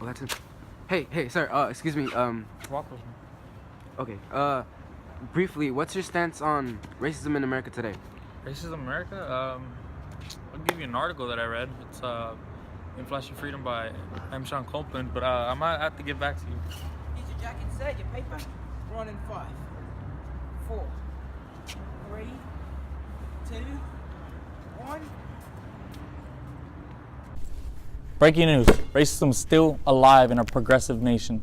Oh, that's him. Hey, sir. Excuse me. Walk with me. Okay. Briefly, what's your stance on racism in America today? Racism in America? I'll give you an article that I read. It's In Flesh and Freedom by M. Sean Copeland, but I might have to get back to you. Get your jacket set, your paper. Run in 5, 4, 3, 2, 1. Breaking news. Racism is still alive in a progressive nation.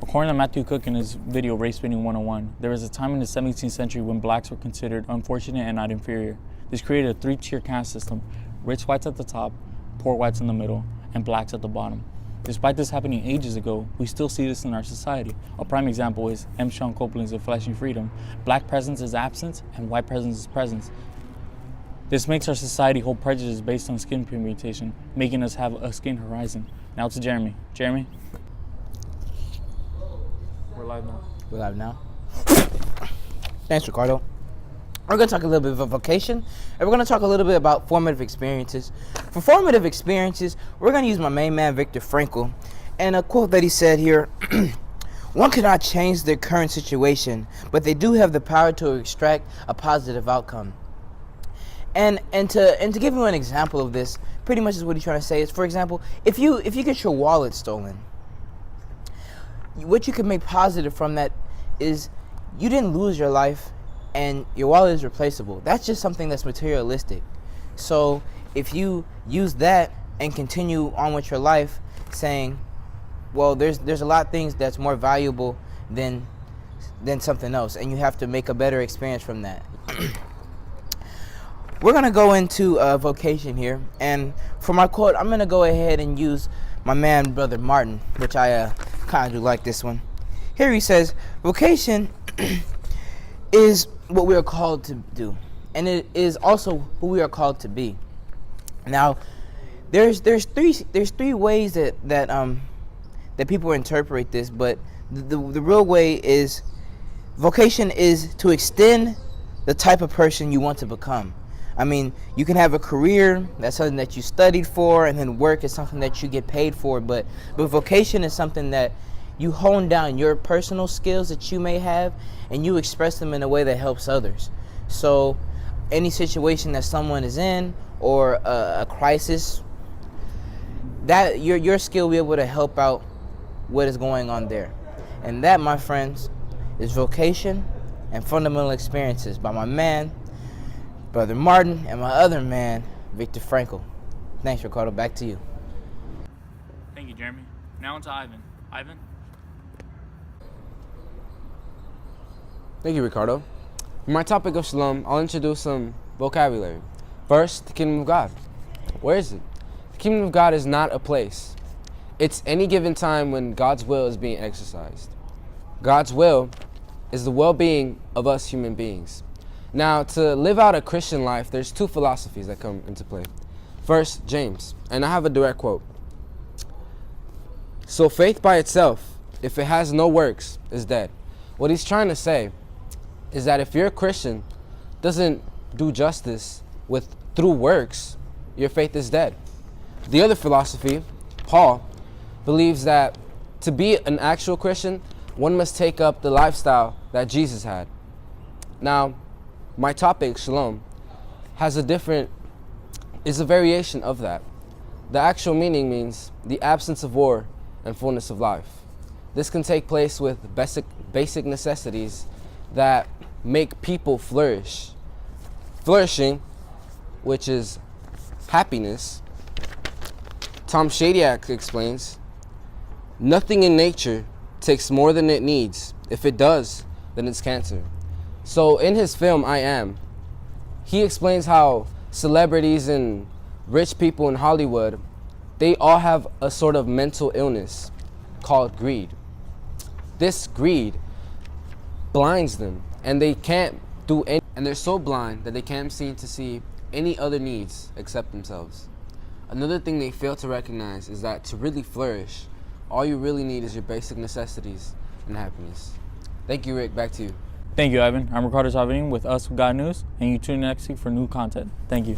According to Matthew Cook in his video Race Baiting 101, there was a time in the 17th century when blacks were considered unfortunate and not inferior. This created a 3-tier caste system: rich whites at the top, poor whites in the middle, and blacks at the bottom. Despite this happening ages ago, we still see this in our society. A prime example is M. Sean Copeland's In Flesh and Freedom. Black presence is absence and white presence is presence. This makes our society hold prejudice based on skin pigmentation, making us have a skin horizon. Now to Jeremy. Jeremy? We're live now. We're live now. Thanks, Ricardo. We're going to talk a little bit about vocation, and we're going to talk a little bit about formative experiences. For formative experiences, we're going to use my main man, Viktor Frankl, and a quote that he said here: "One cannot change their current situation, but they do have the power to extract a positive outcome." And to give you an example of this, pretty much is what he's trying to say is, for example, if you get your wallet stolen, what you can make positive from that is you didn't lose your life, and your wallet is replaceable. That's just something that's materialistic. So if you use that and continue on with your life, saying, well, there's a lot of things that's more valuable than something else, and you have to make a better experience from that. We're gonna go into vocation here, and for my quote, I'm gonna go ahead and use my man, Brother Martin, which I kind of do like this one. Here he says, vocation is what we are called to do, and it is also who we are called to be. Now, there's three ways that people interpret this, but the real way is vocation is to extend the type of person you want to become. I mean, you can have a career, that's something that you studied for, and then work is something that you get paid for, but vocation is something that you hone down your personal skills that you may have, and you express them in a way that helps others. So any situation that someone is in, or a crisis, that your skill will be able to help out what is going on there. And that, my friends, is vocation and fundamental experiences by my man, Brother Martin, and my other man, Viktor Frankl. Thanks, Ricardo. Back to you. Thank you, Jeremy. Now on to Ivan. Ivan? Thank you, Ricardo. For my topic of shalom, I'll introduce some vocabulary. First, the kingdom of God. Where is it? The kingdom of God is not a place. It's any given time when God's will is being exercised. God's will is the well-being of us human beings. Now, to live out a Christian life, there's 2 philosophies that come into play. First, James, and I have a direct quote. "So faith by itself, if it has no works, is dead." What he's trying to say is that if your Christian doesn't do justice through works, your faith is dead. The other philosophy, Paul, believes that to be an actual Christian, one must take up the lifestyle that Jesus had. Now, my topic, shalom, is a variation of that. The actual meaning means the absence of war and fullness of life. This can take place with basic necessities that make people flourish. Flourishing, which is happiness. Tom Shadyac explains, "Nothing in nature takes more than it needs. If it does, then it's cancer." So in his film, I Am, he explains how celebrities and rich people in Hollywood, they all have a sort of mental illness called greed. This greed blinds them, and they can't and they're so blind that they can't seem to see any other needs except themselves. Another thing they fail to recognize is that to really flourish, all you really need is your basic necessities and happiness. Thank you, Rick. Back to you. Thank you, Ivan. I'm Ricardo Salvini with Us With God News, and you tune in next week for new content. Thank you.